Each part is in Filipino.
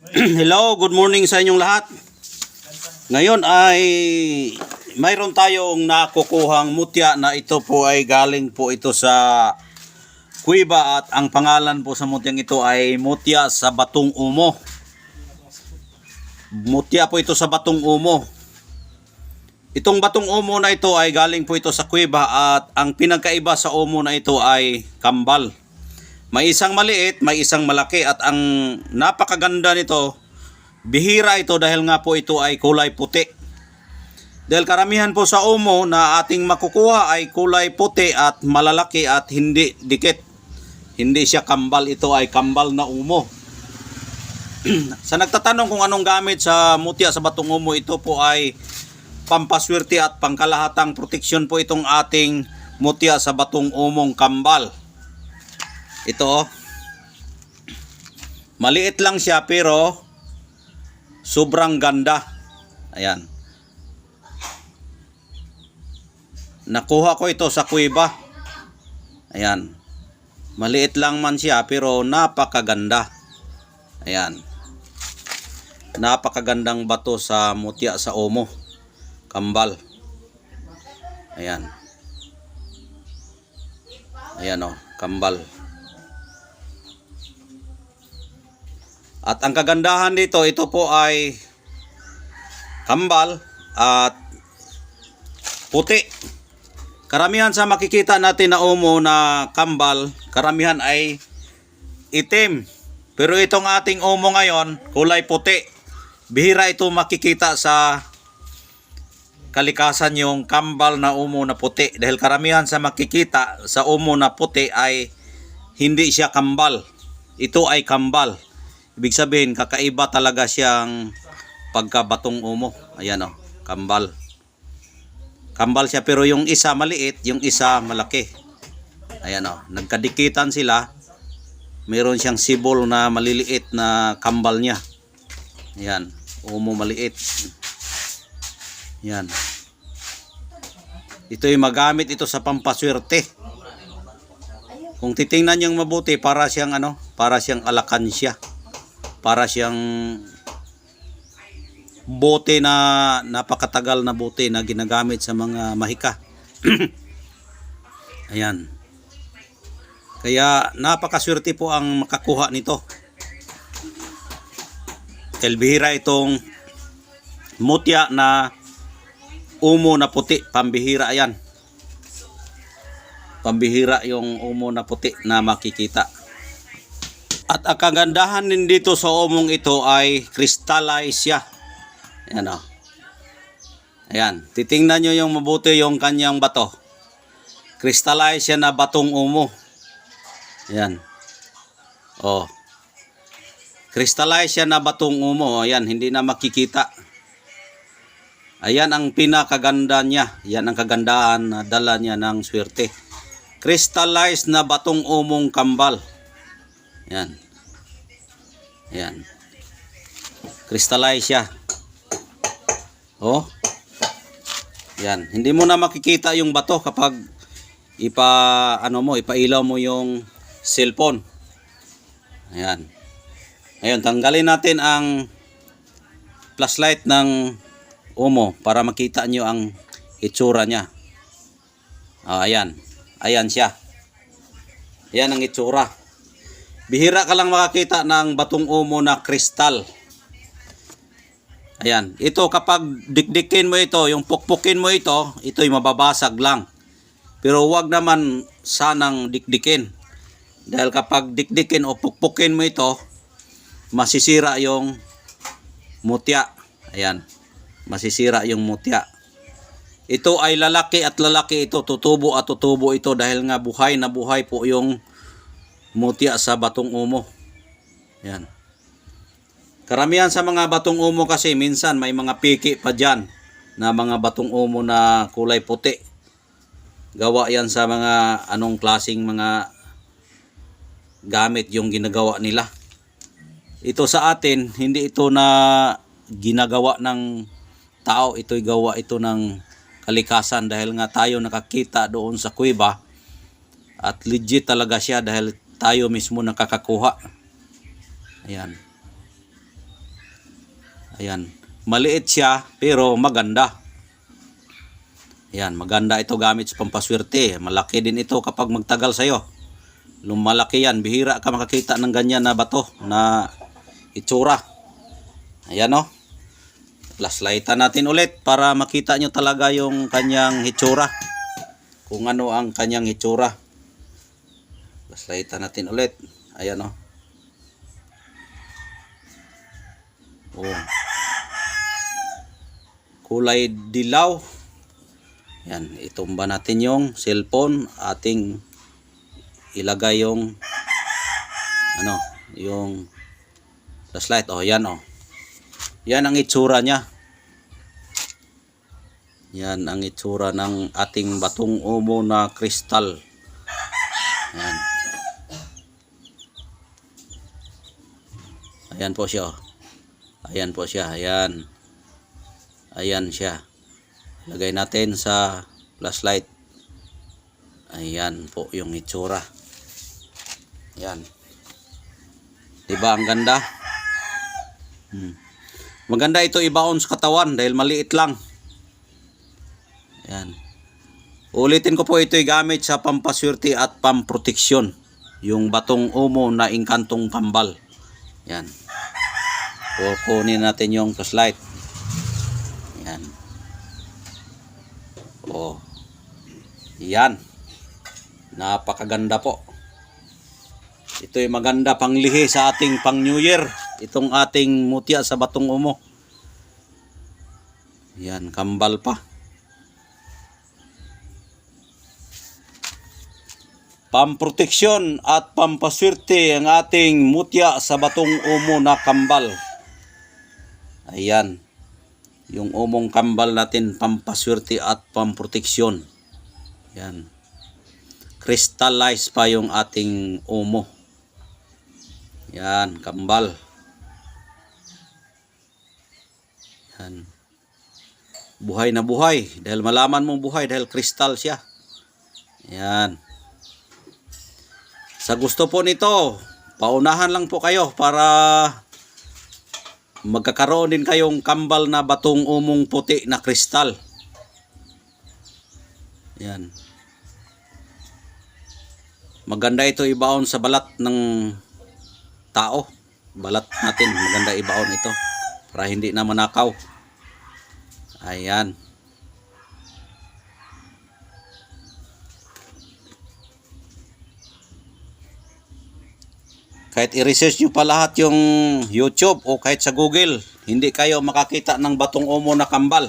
Hello, good morning sa inyong lahat. Ngayon ay mayroon tayong nakukuhang mutya na ito po ay galing po ito sa kuweba at ang pangalan po sa mutyang ito ay mutya sa Batong Umo. Mutya po ito sa Batong Umo. Itong Batong Umo na ito ay galing po ito sa kuweba at ang pinagkaiba sa umo na ito ay kambal. May isang maliit, may isang malaki at ang napakaganda nito, bihira ito dahil nga po ito ay kulay puti. Dahil karamihan po sa umo na ating makukuha ay kulay puti at malalaki at hindi dikit. Hindi siya kambal, ito ay kambal na umo. Sa nagtatanong kung anong gamit sa mutya sa Batong Umo, ito po ay pampaswerte at pangkalahatang proteksyon po itong ating mutya sa Batong Umong kambal. Ito, maliit lang siya pero sobrang ganda. Ayan. Nakuha ko ito sa kuweba. Ayan. Maliit lang man siya pero napakaganda. Ayan. Napakagandang bato sa mutya sa umo. Kambal. Ayan. Ayan o, kambal. At ang kagandahan dito, ito po ay kambal at puti. Karamihan sa makikita natin na umo na kambal, karamihan ay itim. Pero itong ating umo ngayon, kulay puti. Bihira ito makikita sa kalikasan yung kambal na umo na puti. Dahil karamihan sa makikita sa umo na puti ay hindi siya kambal. Ito ay kambal. Ibig sabihin, kakaiba talaga siyang pagkabatong umo. Ayan o, kambal. Kambal siya pero yung isa maliit, yung isa malaki. Ayan o, nagkadikitan sila. Meron siyang sibol na maliliit na kambal niya. Ayan, umo maliit. Ayan. Ito yung magamit ito sa pampaswerte. Kung titingnan niyong mabuti, para siyang ano, para siyang alakansya. Para siyang bote na napakatagal na bote na ginagamit sa mga mahika. Ayan. Kaya napakaswerte po ang makakuha nito. Bihira itong mutya na umo na puti, pambihira yan. Pambihira yung umo na puti na makikita. At ang kagandahan din dito sa umong ito ay crystallize siya. Ayan o. Ayan. Titingnan nyo yung mabuti yung kanyang bato. Crystallize siya na batong umo. Ayan. O. Crystallize siya na batong umo. Ayan. Hindi na makikita. Ayan ang pinakaganda niya. Ayan ang kagandahan na dala niya ng swerte. Crystallize na batong umong kambal. Yan. Yan. Crystallize siya. Oh. Yan. Hindi mo na makikita yung bato kapag ipailaw mo yung cellphone. Ayan. Ngayon, tanggalin natin ang flashlight ng umo para makita nyo ang itsura niya. Ayan. Ayan siya. Ayan ang itsura. Bihira ka lang makakita ng batong umo na kristal. Ayan. Ito kapag dikdikin mo ito, yung pukpukin mo ito, ito'y mababasag lang. Pero huwag naman sanang dikdikin. Dahil kapag dikdikin o pukpukin mo ito, masisira yung mutya. Ayan. Masisira yung mutya. Ito ay lalaki at lalaki ito. Tutubo at tutubo ito dahil nga buhay na buhay po yung mutya sa batong umo. Yan. Karamihan sa mga batong umo kasi minsan may mga piki pa dyan na mga batong umo na kulay puti. Gawa yan sa mga anong klaseng mga gamit yung ginagawa nila. Ito sa atin, hindi ito na ginagawa ng tao. Ito'y gawa ito ng kalikasan dahil nga tayo nakakita doon sa kuweba at legit talaga siya dahil tayo mismo nakakakuha. Ayan. Ayan. Maliit siya pero maganda. Ayan, maganda ito gamit sa pampaswerte. Malaki din ito kapag magtagal sa'yo. Lumalaki yan. Bihira ka makakita ng ganyan na bato na itsura. Ayan o. Flashlightan natin ulit para makita nyo talaga yung kanyang hitsura. Kung ano ang kanyang hitsura. Flashlightan natin ulit. Ayan o. Oh. Kulay dilaw. Yan, itumba natin yung cellphone, ating ilagay yung yung flashlight. Oh, yan oh. Yan ang itsura niya. Yan ang itsura ng ating batong umo na kristal. Yan. Ayan po siya. Ayan po siya. Ayan. Ayan siya. Lagay natin sa flashlight. Ayan po yung itsura. Ayan. Diba ang ganda? Maganda ito ibaon sa katawan dahil maliit lang. Ayan. Ulitin ko po, ito'y gamit sa pampaswerte at pamproteksyon. Yung batong umo na inkantong kambal. Ayan. Kukunin natin yung flashlight. Ayan. Oh. Yan. Napakaganda po. Ito'y maganda panglihi sa ating pang New Year. Itong ating mutya sa batong umo. Yan, kambal pa. Pamproteksyon at pampaswerte ang ating mutya sa batong umo na kambal. Ayan. Yung umong kambal natin, pampaswerte at pamproteksyon. Yan. Crystallize pa yung ating umo. Yan, kambal. Yan. Buhay na buhay. Dahil malaman mong buhay dahil kristal siya. Yan. Sa gusto po nito, paunahan lang po kayo para magkakaroon din kayong kambal na batong umong puti na kristal. Yan. Maganda ito ibaon sa balat ng tao. Balat natin, maganda ibaon ito para hindi na manakaw. Ayan. Kahit i-research nyo pa lahat yung YouTube o kahit sa Google, hindi kayo makakita ng batong umo na kambal.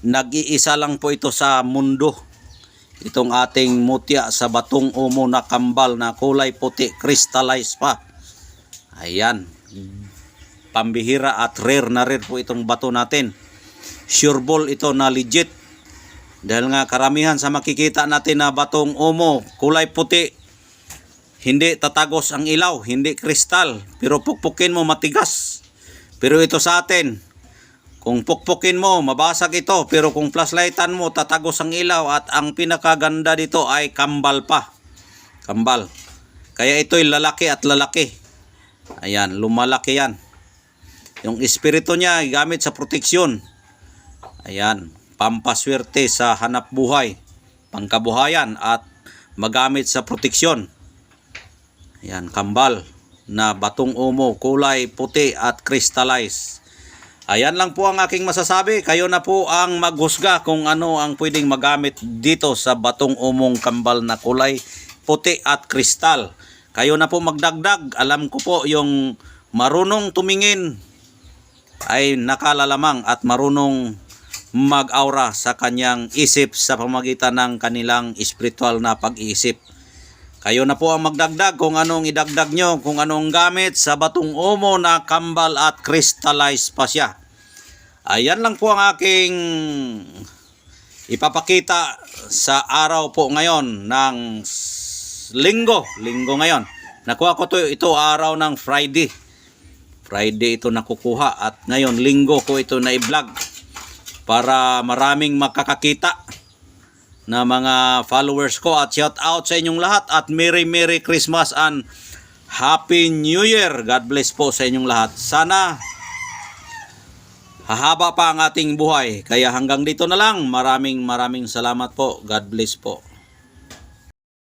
Nag-iisa lang po ito sa mundo. Itong ating mutya sa batong umo na kambal na kulay puti, crystallized pa. Ayan. Pambihira at rare na rare po itong bato natin. Sure ball ito na legit. Dahil nga karamihan sa makikita natin na batong umo, kulay puti, hindi tatagos ang ilaw, hindi kristal, pero pukpukin mo matigas. Pero ito sa atin, kung pukpukin mo, mabasag ito, pero kung flashlightan mo, tatagos ang ilaw at ang pinakaganda dito ay kambal pa. Kambal. Kaya ito'y lalaki at lalaki. Ayan, lumalaki yan. Yung espiritu niya gamit sa proteksyon. Ayan, pampaswerte sa hanap buhay, pangkabuhayan at magamit sa proteksyon. Ayan, kambal na batong umo, kulay puti at crystallized. Ayan lang po ang aking masasabi. Kayo na po ang maghusga kung ano ang pwedeng magamit dito sa batong umong kambal na kulay puti at kristal. Kayo na po magdagdag. Alam ko po yung marunong tumingin ay nakalalamang at marunong mag-aura sa kanyang isip sa pamagitan ng kanilang espiritual na pag-iisip. Kayo na po ang magdagdag kung anong idagdag nyo, kung anong gamit sa batong umo na kambal at crystallized pa siya. Ayan lang po ang aking ipapakita sa araw po ngayon ng linggo. Linggo ngayon. Nakuha ko ito araw ng Friday. Friday ito nakukuha at ngayon linggo ko ito na i-vlog para maraming makakakita na mga followers ko at shout out sa inyong lahat at Merry Christmas and Happy New Year. God bless po sa inyong lahat. Sana hahaba pa ang ating buhay. Kaya hanggang dito na lang. Maraming salamat po. God bless po.